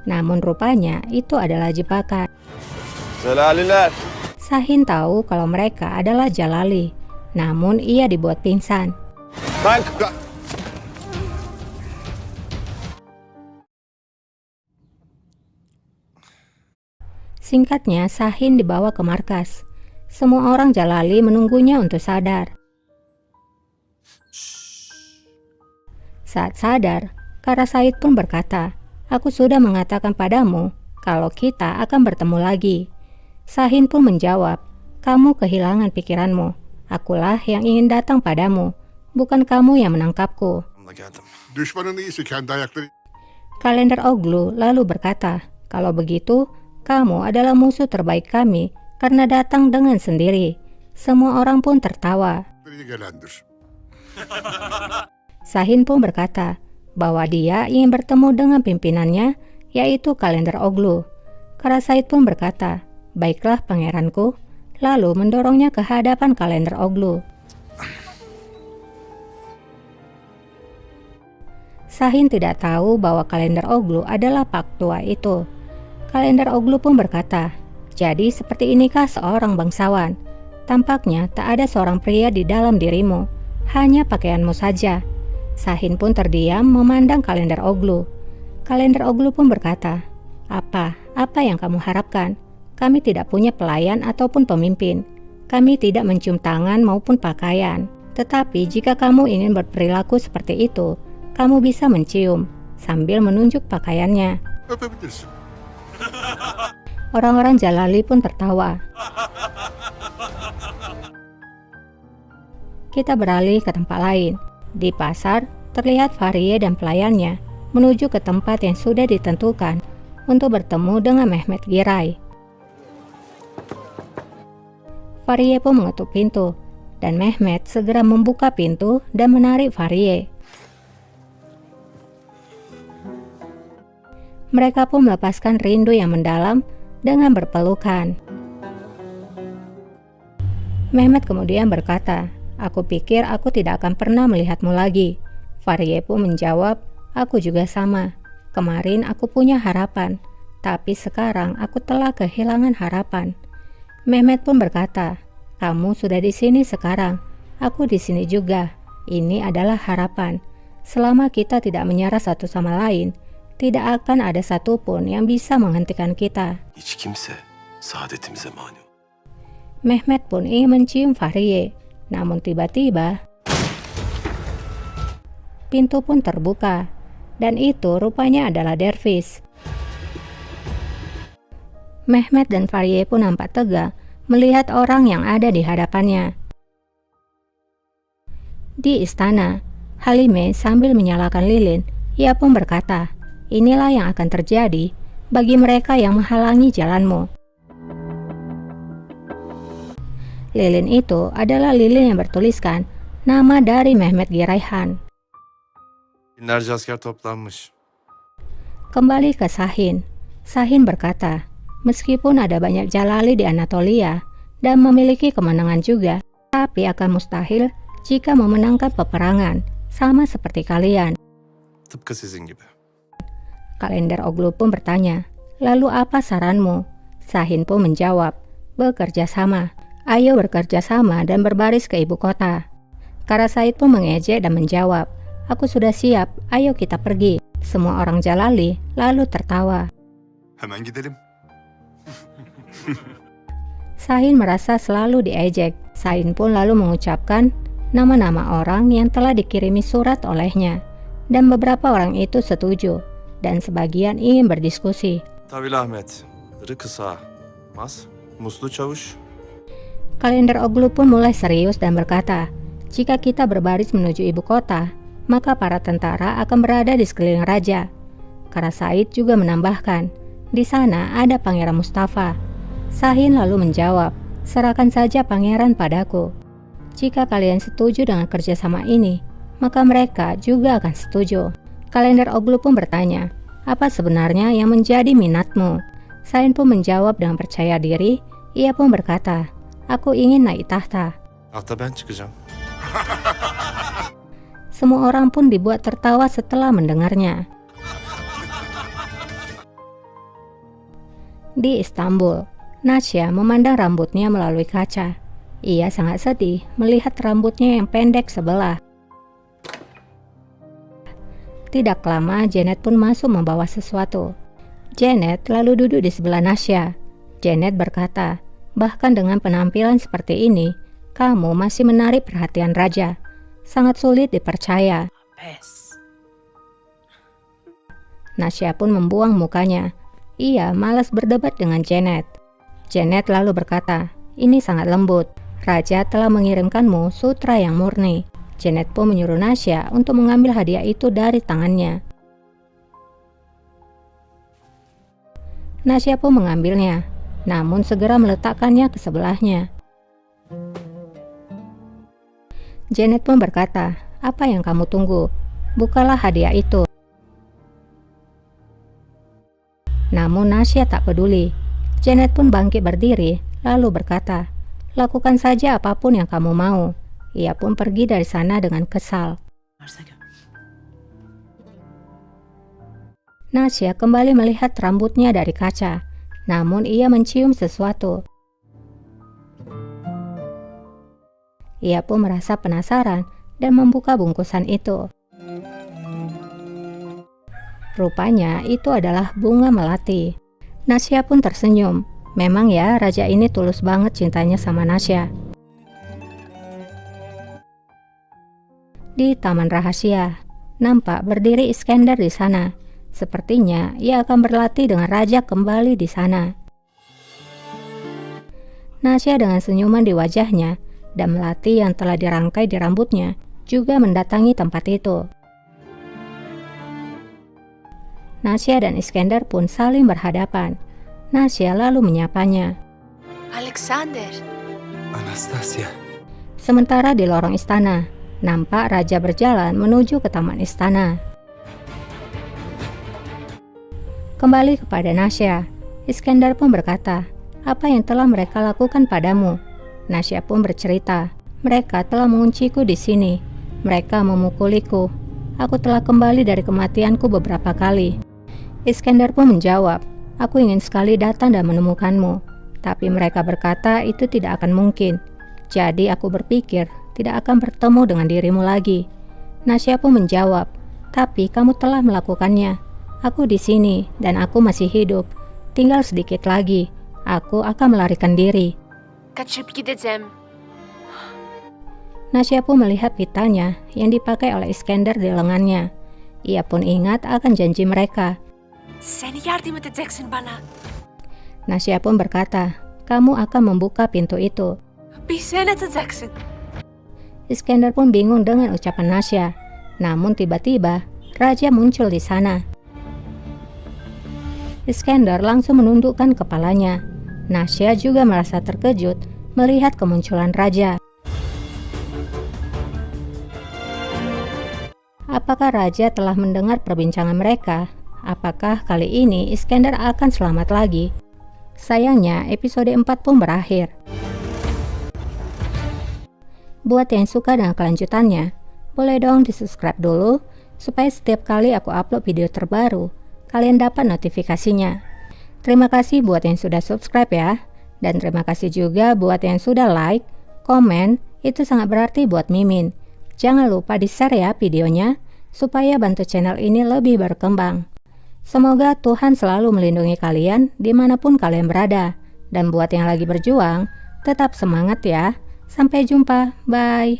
Namun rupanya itu adalah jebakan. Jalaliler. Sahin tahu kalau mereka adalah Jalali, namun ia dibuat pingsan. Ben Singkatnya, Sahin dibawa ke markas. Semua orang Jalali menunggunya untuk sadar. Saat sadar, Kara Said pun berkata, "Aku sudah mengatakan padamu kalau kita akan bertemu lagi." Sahin pun menjawab, "Kamu kehilangan pikiranmu. Akulah yang ingin datang padamu, bukan kamu yang menangkapku." Düşmanın iyisi kendi ayakları. Kalender Oglu lalu berkata, "Kalau begitu, kamu adalah musuh terbaik kami karena datang dengan sendiri." Semua orang pun tertawa. iyi gelendir. Sahin pun berkata bahwa dia ingin bertemu dengan pimpinannya, yaitu Kalender Oglu. Kara Said pun berkata, "Baiklah pangeranku," lalu mendorongnya ke hadapan Kalender Oglu. Sahin tidak tahu bahwa Kalender Oglu adalah Pak Tua itu. Kalender Oglu pun berkata, "Jadi seperti inikah seorang bangsawan? Tampaknya tak ada seorang pria di dalam dirimu, hanya pakaianmu saja." Sahin pun terdiam memandang Kalender Oglu. Kalender Oglu pun berkata, Apa yang kamu harapkan? Kami tidak punya pelayan ataupun pemimpin. Kami tidak mencium tangan maupun pakaian. Tetapi jika kamu ingin berperilaku seperti itu, kamu bisa mencium sambil menunjuk pakaiannya." Öpebilirsin. Orang-orang Jalali pun tertawa. Kita beralih ke tempat lain. Di pasar, terlihat Farie dan pelayannya menuju ke tempat yang sudah ditentukan untuk bertemu dengan Mehmet Giray. Farie pun mengetuk pintu, dan Mehmet segera membuka pintu dan menarik Farie. Mereka pun melepaskan rindu yang mendalam dengan berpelukan. Mehmet kemudian berkata, "Aku pikir aku tidak akan pernah melihatmu lagi." Farie pun menjawab, "Aku juga sama. Kemarin aku punya harapan, tapi sekarang aku telah kehilangan harapan." Mehmet pun berkata, "Kamu sudah di sini sekarang, aku di sini juga. Ini adalah harapan. Selama kita tidak menyerah satu sama lain, tidak akan ada satupun yang bisa menghentikan kita." Hiç kimse saadetimize mani. Mehmet pun ingin mencium Farie, namun tiba-tiba pintu pun terbuka, dan itu rupanya adalah Dervis. Mehmet dan Farie pun nampak tegang melihat orang yang ada di hadapannya. Di istana, Halime sambil menyalakan lilin, ia pun berkata, "Inilah yang akan terjadi bagi mereka yang menghalangi jalanmu." Lilin itu adalah lilin yang bertuliskan nama dari Mehmet Girayhan. Binlerce asker toplanmış. Kembali ke Sahin. Sahin berkata, "Meskipun ada banyak Jalali di Anatolia dan memiliki kemenangan juga, tapi akan mustahil jika memenangkan peperangan, sama seperti kalian." Tıpkı sizin gibi. Kalender Oglu pun bertanya, "Lalu apa saranmu?" Sahin pun menjawab, "Bekerja sama. Ayo bekerja sama dan berbaris ke ibu kota." Kara Said pun mengejek dan menjawab, "Aku sudah siap, ayo kita pergi." Semua orang Jalali lalu tertawa. Hemen gidelim. Sahin merasa selalu diejek. Sahin pun lalu mengucapkan nama-nama orang yang telah dikirimi surat olehnya, dan beberapa orang itu setuju, dan sebagian ingin berdiskusi. Tavil Ahmet, Rı Kısa, Mas, Muslu Çavuş. Kalender Oglu pun mulai serius dan berkata, "Jika kita berbaris menuju ibu kota, maka para tentara akan berada di sekeliling raja." Kara Said juga menambahkan, "Di sana ada Pangeran Mustafa." Sahin lalu menjawab, "Serahkan saja pangeran padaku. Jika kalian setuju dengan kerjasama ini, maka mereka juga akan setuju." Kalender Oglu pun bertanya, "Apa sebenarnya yang menjadi minatmu?" Sahin pun menjawab dengan percaya diri. Ia pun berkata, "Aku ingin naik tahta." Tahta ben çıkacağım. Semua orang pun dibuat tertawa setelah mendengarnya. Di Istanbul, Nasya memandang rambutnya melalui kaca. Ia sangat sedih melihat rambutnya yang pendek sebelah. Tidak lama, Janet pun masuk membawa sesuatu. Janet lalu duduk di sebelah Nasya. Janet berkata, bahkan dengan penampilan seperti ini, kamu masih menarik perhatian raja. Sangat sulit dipercaya. Nasya pun membuang mukanya. Ia malas berdebat dengan Janet. Janet lalu berkata, ini sangat lembut. Raja telah mengirimkanmu sutra yang murni. Janet pun menyuruh Nasya untuk mengambil hadiah itu dari tangannya. Nasya pun mengambilnya, namun segera meletakkannya ke sebelahnya. Janet pun berkata, apa yang kamu tunggu? Bukalah hadiah itu. Namun Nasya tak peduli. Janet pun bangkit berdiri, lalu berkata, lakukan saja apapun yang kamu mau. Ia pun pergi dari sana dengan kesal. Nasya kembali melihat rambutnya dari kaca, namun ia mencium sesuatu. Ia pun merasa penasaran dan membuka bungkusan itu. Rupanya itu adalah bunga melati. Nasya pun tersenyum. Memang ya, raja ini tulus banget cintanya sama Nasya. Di taman rahasia, nampak berdiri Iskandar di sana. Sepertinya ia akan berlatih dengan raja kembali di sana. Nasya dengan senyuman di wajahnya dan melati yang telah dirangkai di rambutnya juga mendatangi tempat itu. Nasya dan Iskandar pun saling berhadapan. Nasya lalu menyapanya. Alexander. Anastasia. Sementara di lorong istana, nampak raja berjalan menuju ke taman istana. Kembali kepada Nasya, Iskandar pun berkata, apa yang telah mereka lakukan padamu? Nasya pun bercerita, mereka telah mengunciku di sini. Mereka memukuliku. Aku telah kembali dari kematianku beberapa kali. Iskandar pun menjawab, aku ingin sekali datang dan menemukanmu. Tapi mereka berkata itu tidak akan mungkin. Jadi aku berpikir tidak akan bertemu dengan dirimu lagi. Nasya pun menjawab, tapi kamu telah melakukannya. Aku di sini dan aku masih hidup. Tinggal sedikit lagi. Aku akan melarikan diri. Kaçıp gideceğim. Nasya pun melihat pitanya yang dipakai oleh Iskandar di lengannya. Ia pun ingat akan janji mereka. Sen yardım edeceksin bana. Nasya pun berkata, kamu akan membuka pintu itu. Bir sen edeceksin. Iskandar pun bingung dengan ucapan Nasya. Namun tiba-tiba, raja muncul di sana. Iskandar langsung menundukkan kepalanya. Nasya juga merasa terkejut melihat kemunculan raja. Apakah raja telah mendengar perbincangan mereka? Apakah kali ini Iskandar akan selamat lagi? Sayangnya episode 4 pun berakhir. Buat yang suka dengan kelanjutannya, boleh dong di-subscribe dulu supaya setiap kali aku upload video terbaru, kalian dapat notifikasinya. Terima kasih buat yang sudah subscribe ya. Dan terima kasih juga buat yang sudah like, komen, itu sangat berarti buat Mimin. Jangan lupa di-share ya videonya, supaya bantu channel ini lebih berkembang. Semoga Tuhan selalu melindungi kalian dimanapun kalian berada. Dan buat yang lagi berjuang, tetap semangat ya. Sampai jumpa, bye.